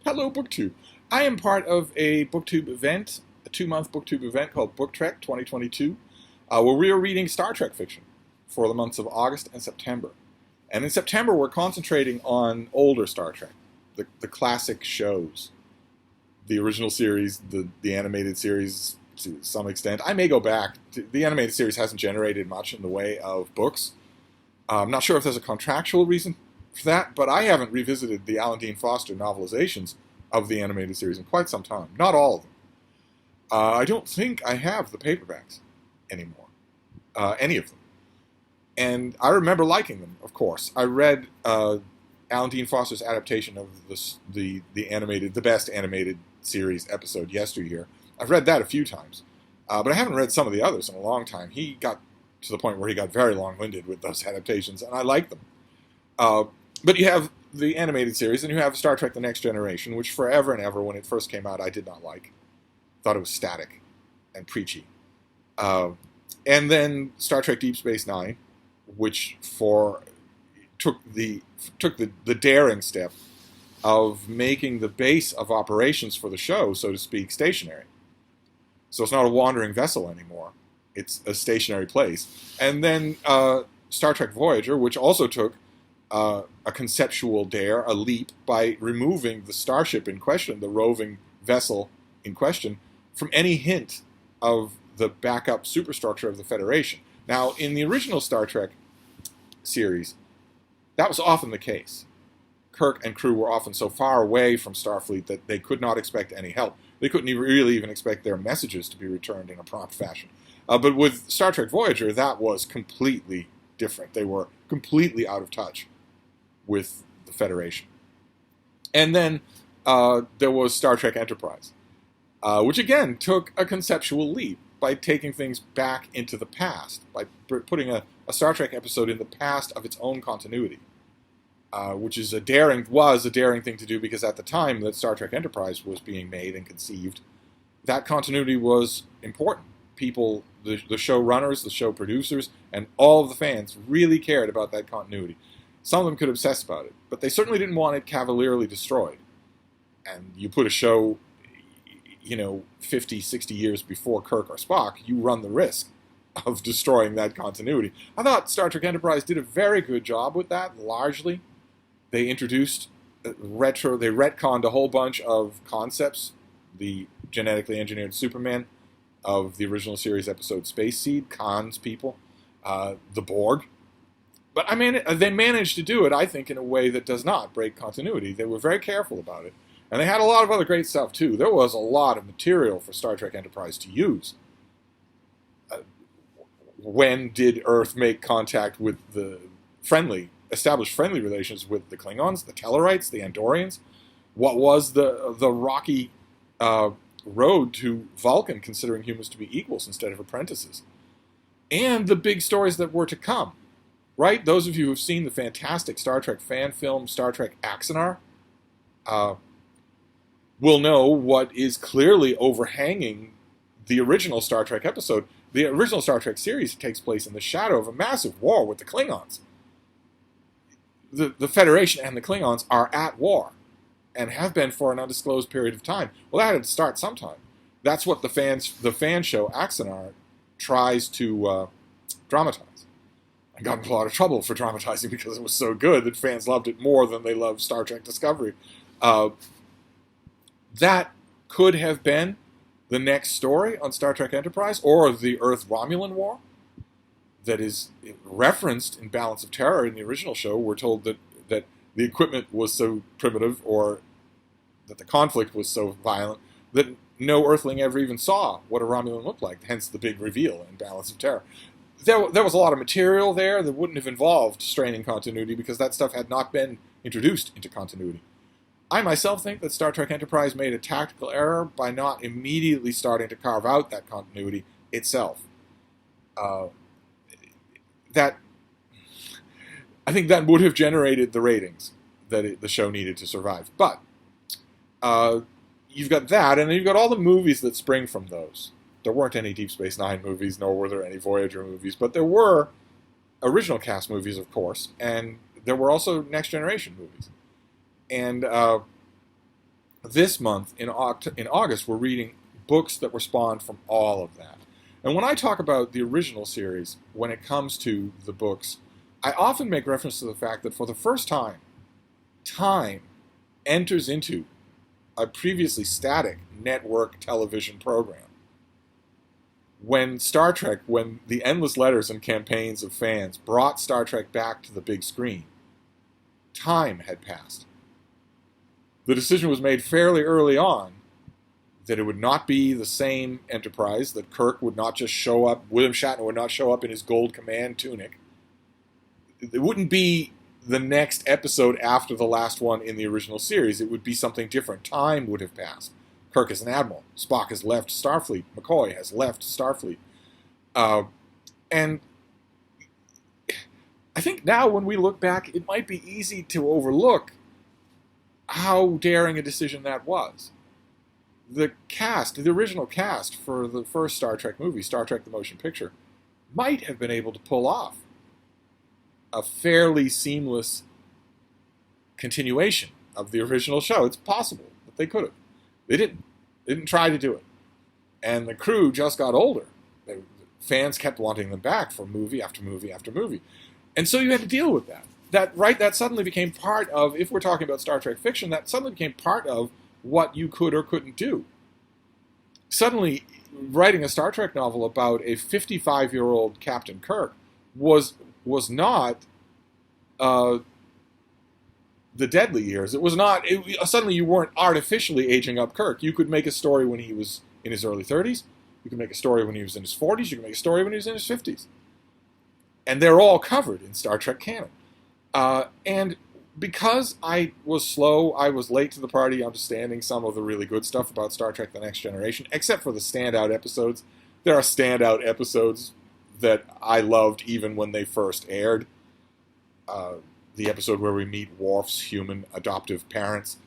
Hello, BookTube. I am part of a BookTube event, a 2-month BookTube event called Book Trek 2022, where we are reading Star Trek fiction for the months of August and September. And in September, we're concentrating on older Star Trek, the classic shows, the original series, the animated series to some extent. I may go back. The animated series hasn't generated much in the way of books. I'm not sure if there's a contractual reason for that, but I haven't revisited the Alan Dean Foster novelizations of the animated series in quite some time. Not all of them. I don't think I have the paperbacks anymore, any of them. And I remember liking them, of course. I read Alan Dean Foster's adaptation of the best animated series episode, Yesteryear. I've read that a few times, but I haven't read some of the others in a long time. He got to the point where he got very long-winded with those adaptations, and I like them. But you have the animated series, and you have Star Trek The Next Generation, which forever and ever, when it first came out, I did not like. Thought it was static and preachy. And then Star Trek Deep Space Nine, which took the daring step of making the base of operations for the show, so to speak, stationary. So it's not a wandering vessel anymore. It's a stationary place. And then Star Trek Voyager, which also took a conceptual dare, a leap, by removing the starship in question, the roving vessel in question, from any hint of the backup superstructure of the Federation. Now, in the original Star Trek series, that was often the case. Kirk and crew were often so far away from Starfleet that they could not expect any help. They couldn't really even expect their messages to be returned in a prompt fashion. But with Star Trek Voyager, that was completely different. They were completely out of touch with the Federation. And then there was Star Trek Enterprise, which again took a conceptual leap by taking things back into the past, by putting a Star Trek episode in the past of its own continuity, which is a daring thing to do, because at the time that Star Trek Enterprise was being made and conceived, that continuity was important. People, the showrunners, the show producers, and all of the fans really cared about that continuity. Some of them could obsess about it, but they certainly didn't want it cavalierly destroyed. And you put a show, 50, 60 years before Kirk or Spock, you run the risk of destroying that continuity. I thought Star Trek Enterprise did a very good job with that, largely. They introduced they retconned a whole bunch of concepts, the genetically engineered Superman of the original series episode Space Seed, Khan's people, the Borg. But they managed to do it, I think, in a way that does not break continuity. They were very careful about it. And they had a lot of other great stuff, too. There was a lot of material for Star Trek Enterprise to use. When did Earth make contact with established friendly relations with the Klingons, the Tellarites, the Andorians? What was the rocky road to Vulcan, considering humans to be equals instead of apprentices? And the big stories that were to come. Right? Those of you who have seen the fantastic Star Trek fan film, Star Trek Axanar, will know what is clearly overhanging the original Star Trek episode. The original Star Trek series takes place in the shadow of a massive war with the Klingons. The Federation and the Klingons are at war, and have been for an undisclosed period of time. Well, that had to start sometime. That's what the fan show Axanar tries to dramatize. I got in a lot of trouble for dramatizing because it was so good that fans loved it more than they loved Star Trek Discovery. That could have been the next story on Star Trek Enterprise, or the Earth-Romulan War that is referenced in Balance of Terror in the original show. We're told that the equipment was so primitive, or that the conflict was so violent, that no Earthling ever even saw what a Romulan looked like, hence the big reveal in Balance of Terror. There was a lot of material there that wouldn't have involved straining continuity, because that stuff had not been introduced into continuity. I myself think that Star Trek Enterprise made a tactical error by not immediately starting to carve out that continuity itself. I think that would have generated the ratings that the show needed to survive. But you've got that, and then you've got all the movies that spring from those. There weren't any Deep Space Nine movies, nor were there any Voyager movies, but there were original cast movies, of course, and there were also Next Generation movies. And this month, in August, we're reading books that were spawned from all of that. And when I talk about the original series, when it comes to the books, I often make reference to the fact that for the first time, time enters into a previously static network television program. When Star Trek, when the endless letters and campaigns of fans brought Star Trek back to the big screen, time had passed. The decision was made fairly early on that it would not be the same Enterprise, that Kirk would not just show up, William Shatner would not show up in his gold command tunic. It wouldn't be the next episode after the last one in the original series. It would be something different. Time would have passed. Kirk is an admiral. Spock has left Starfleet. McCoy has left Starfleet. And I think now when we look back, it might be easy to overlook how daring a decision that was. The cast, the original cast for the first Star Trek movie, Star Trek the Motion Picture, might have been able to pull off a fairly seamless continuation of the original show. It's possible that they could have. They didn't. They didn't try to do it. And the crew just got older. Fans kept wanting them back for movie after movie after movie. And so you had to deal with that. That suddenly became part of, if we're talking about Star Trek fiction, that suddenly became part of what you could or couldn't do. Suddenly, writing a Star Trek novel about a 55-year-old Captain Kirk was not the deadly years. It was not. Suddenly, you weren't artificially aging up Kirk. You could make a story when he was in his early 30s. You could make a story when he was in his 40s. You could make a story when he was in his 50s. And they're all covered in Star Trek canon. And because I was slow, I was late to the party understanding some of the really good stuff about Star Trek The Next Generation, except for the standout episodes. There are standout episodes that I loved even when they first aired. The episode where we meet Worf's human adoptive parents.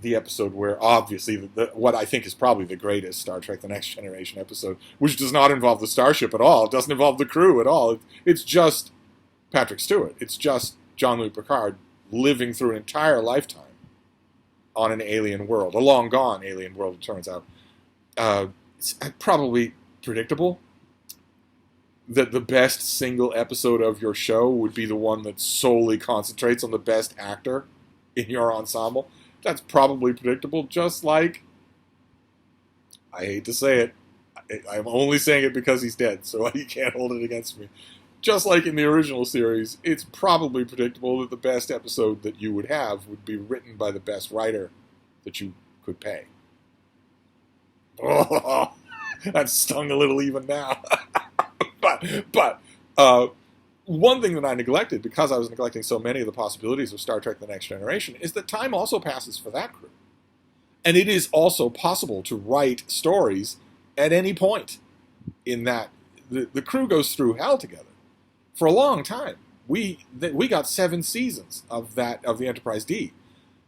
The episode where, obviously, what I think is probably the greatest Star Trek The Next Generation episode, which does not involve the starship at all. It doesn't involve the crew at all. It's just Patrick Stewart. It's just Jean-Luc Picard living through an entire lifetime on an alien world. A long-gone alien world, it turns out. It's probably predictable that the best single episode of your show would be the one that solely concentrates on the best actor in your ensemble. That's probably predictable, just like, I hate to say it, I'm only saying it because he's dead, so he can't hold it against me. Just like in the original series, it's probably predictable that the best episode that you would have would be written by the best writer that you could pay. Oh, that stung a little even now. But one thing that I neglected, because I was neglecting so many of the possibilities of Star Trek The Next Generation, is that time also passes for that crew. And it is also possible to write stories at any point in that. The crew goes through hell together for a long time. We got 7 seasons of the Enterprise D.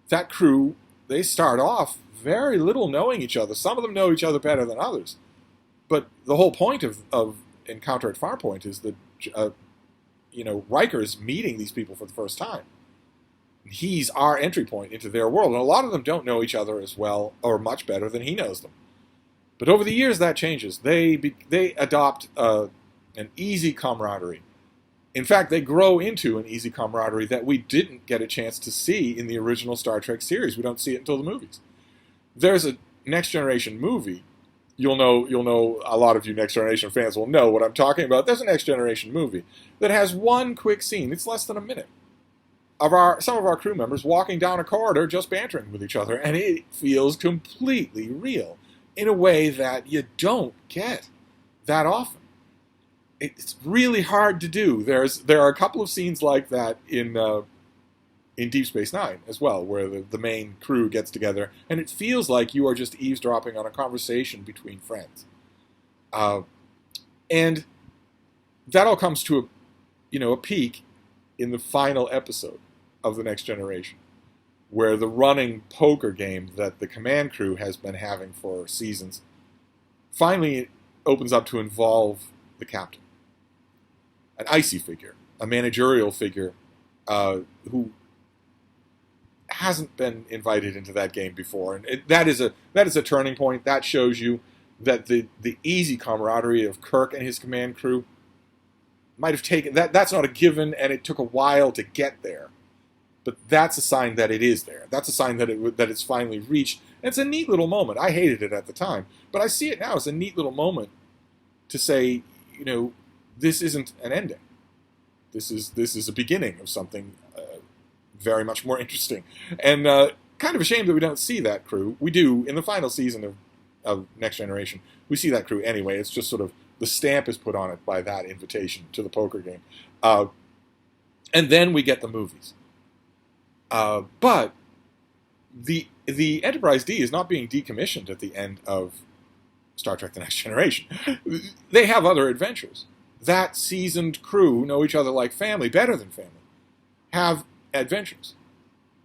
That crew, they start off very little knowing each other. Some of them know each other better than others. But the whole point of Encounter at Farpoint is that Riker's meeting these people for the first time. He's our entry point into their world. And a lot of them don't know each other as well or much better than he knows them. But over the years, that changes. They adopt an easy camaraderie. In fact, they grow into an easy camaraderie that we didn't get a chance to see in the original Star Trek series. We don't see it until the movies. There's a Next Generation movie. You'll know. A lot of you Next Generation fans will know what I'm talking about. There's a Next Generation movie that has one quick scene. It's less than a minute of some of our crew members walking down a corridor just bantering with each other, and it feels completely real in a way that you don't get that often. It's really hard to do. There are a couple of scenes like that in Deep Space Nine as well, where the main crew gets together, and it feels like you are just eavesdropping on a conversation between friends. And that all comes to a peak in the final episode of The Next Generation, where the running poker game that the command crew has been having for seasons finally opens up to involve the captain. An icy figure, a managerial figure who hasn't been invited into that game before, and that is a turning point. That shows you that the easy camaraderie of Kirk and his command crew might have taken that. That's not a given, and it took a while to get there. But that's a sign that it is there. That's a sign that it's finally reached. And it's a neat little moment. I hated it at the time, but I see it now as a neat little moment to say, this isn't an ending. This is a beginning of something very much more interesting. And kind of a shame that we don't see that crew. We do in the final season of Next Generation. We see that crew anyway. It's just sort of the stamp is put on it by that invitation to the poker game. And then we get the movies. But the Enterprise D is not being decommissioned at the end of Star Trek The Next Generation. They have other adventures. That seasoned crew know each other like family, better than family, have adventures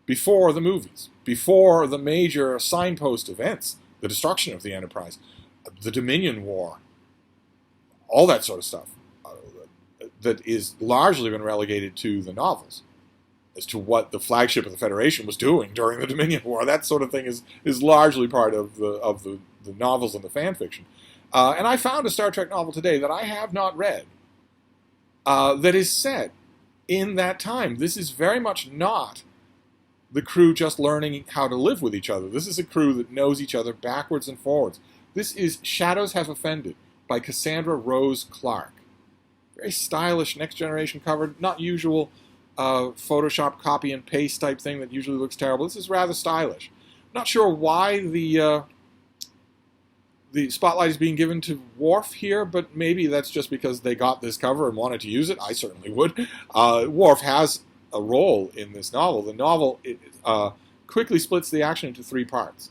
before the movies, before the major signpost events, the destruction of the Enterprise, the Dominion War, all that sort of stuff that is largely been relegated to the novels as to what the flagship of the Federation was doing during the Dominion War. That sort of thing is largely part of the novels and the fan fiction. And I found a Star Trek novel today that I have not read that is set in that time. This is very much not the crew just learning how to live with each other. This is a crew that knows each other backwards and forwards. This is Shadows Have Offended by Cassandra Rose Clark. Very stylish Next Generation cover, not usual Photoshop copy and paste type thing that usually looks terrible. This is rather stylish. Not sure why the spotlight is being given to Worf here, but maybe that's just because they got this cover and wanted to use it. I certainly would. Worf has a role in this novel. The novel quickly splits the action into three parts.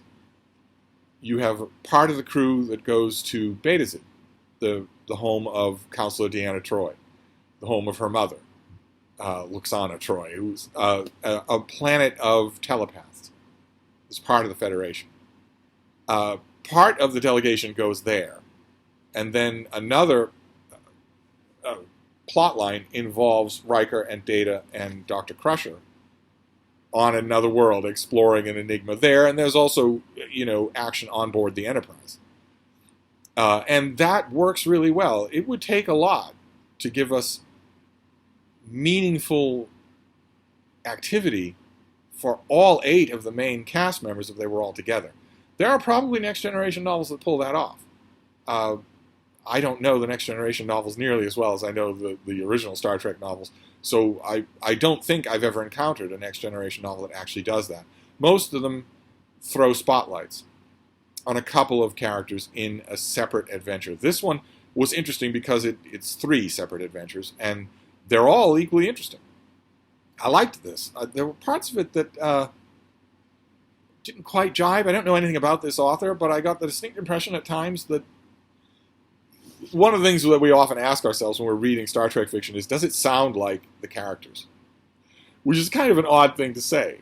You have part of the crew that goes to Betazid, the home of Counselor Deanna Troi, the home of her mother, Luxana Troi, who's a planet of telepaths. It's part of the Federation. Part of the delegation goes there, and then another plot line involves Riker and Data and Dr. Crusher on another world, exploring an enigma there, and there's also, action on board the Enterprise. And that works really well. It would take a lot to give us meaningful activity for all 8 of the main cast members if they were all together. There are probably Next Generation novels that pull that off. I don't know the Next Generation novels nearly as well as I know the original Star Trek novels, so I don't think I've ever encountered a Next Generation novel that actually does that. Most of them throw spotlights on a couple of characters in a separate adventure. This one was interesting because it's 3 separate adventures, and they're all equally interesting. I liked this. There were parts of it that didn't quite jive. I don't know anything about this author, but I got the distinct impression at times that one of the things that we often ask ourselves when we're reading Star Trek fiction is, does it sound like the characters? Which is kind of an odd thing to say,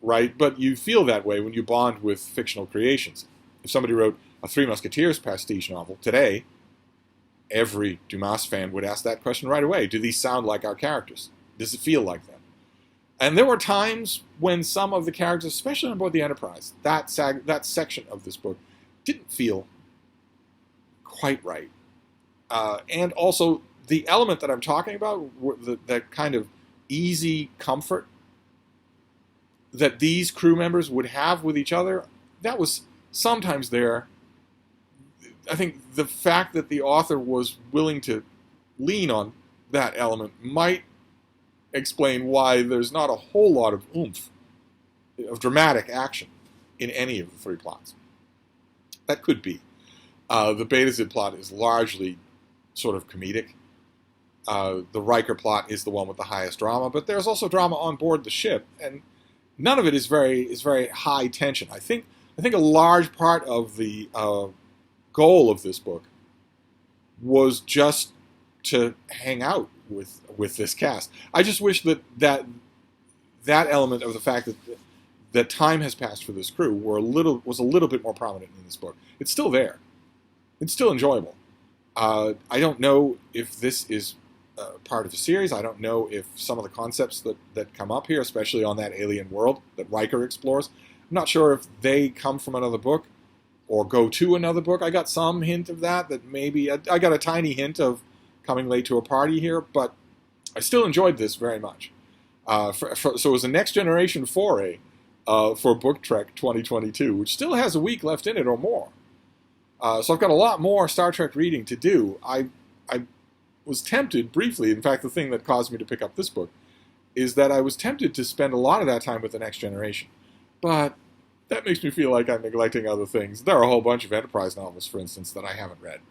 right? But you feel that way when you bond with fictional creations. If somebody wrote a Three Musketeers pastiche novel today, every Dumas fan would ask that question right away. Do these sound like our characters? Does it feel like them? And there were times when some of the characters, especially on board the Enterprise, that section of this book, didn't feel quite right. And also, the element that I'm talking about, that kind of easy comfort that these crew members would have with each other, that was sometimes there. I think the fact that the author was willing to lean on that element might explain why there's not a whole lot of oomph, of dramatic action in any of the 3 plots. That could be. The Betazid plot is largely sort of comedic. The Riker plot is the one with the highest drama, but there's also drama on board the ship, and none of it is very high tension. I think a large part of the goal of this book was just to hang out with this cast. I just wish that element of the fact that time has passed for this crew was a little bit more prominent in this book. It's still there. It's still enjoyable. I don't know if this is part of the series. I don't know if some of the concepts that come up here, especially on that alien world that Riker explores, I'm not sure if they come from another book or go to another book. I got some hint of that maybe, I got a tiny hint of coming late to a party here, but I still enjoyed this very much. So it was a next generation foray for Book Trek 2022, which still has a week left in it or more. So I've got a lot more Star Trek reading to do. I was tempted briefly, in fact the thing that caused me to pick up this book, is that I was tempted to spend a lot of that time with the Next Generation. But that makes me feel like I'm neglecting other things. There are a whole bunch of Enterprise novels, for instance, that I haven't read.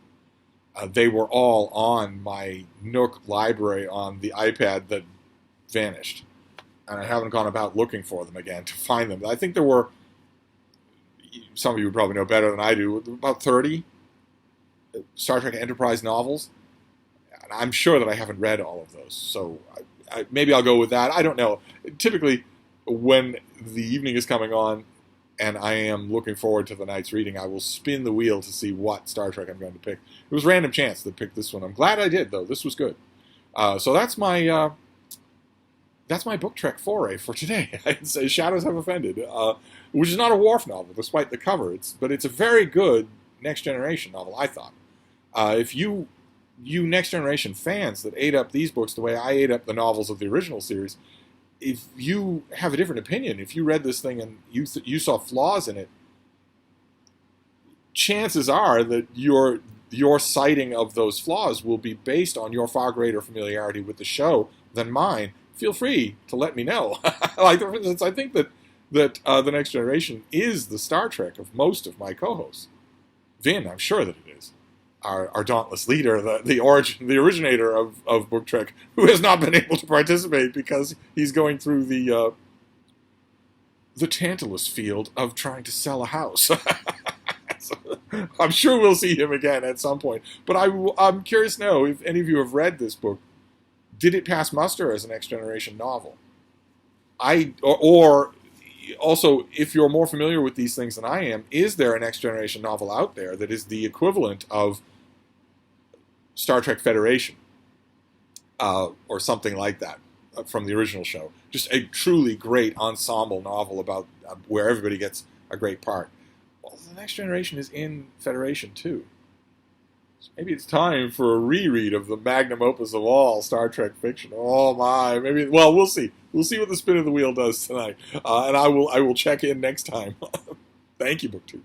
They were all on my Nook library on the iPad that vanished. And I haven't gone about looking for them again to find them. I think there were, some of you would probably know better than I do, about 30 Star Trek Enterprise novels. And I'm sure that I haven't read all of those. So maybe I'll go with that. I don't know. Typically, when the evening is coming on and I am looking forward to the night's reading, I will spin the wheel to see what Star Trek I'm going to pick. It was random chance that picked this one. I'm glad I did, though. This was good. So that's my Book Trek foray for today. I'd say Shadows Have Offended, which is not a Worf novel, despite the cover. But it's a very good Next Generation novel, I thought. If you Next Generation fans that ate up these books the way I ate up the novels of the original series, if you have a different opinion, if you read this thing and you saw flaws in it, chances are that your citing of those flaws will be based on your far greater familiarity with the show than mine. Feel free to let me know. Like, for instance, I think that the Next Generation is the Star Trek of most of my co-hosts. Vin, I'm sure that it is. Our dauntless leader, the originator of Book Trek, who has not been able to participate because he's going through the Tantalus field of trying to sell a house. So, I'm sure we'll see him again at some point. But I'm curious to know if any of you have read this book. Did it pass muster as a Next Generation novel? Or also, if you're more familiar with these things than I am, is there a Next Generation novel out there that is the equivalent of Star Trek Federation or something like that from the original show? Just a truly great ensemble novel about where everybody gets a great part. Well, the Next Generation is in Federation too. So maybe it's time for a reread of the magnum opus of all Star Trek fiction. Oh my, maybe. Well, we'll see. We'll see what the spin of the wheel does tonight, and I will check in next time. Thank you, BookTube.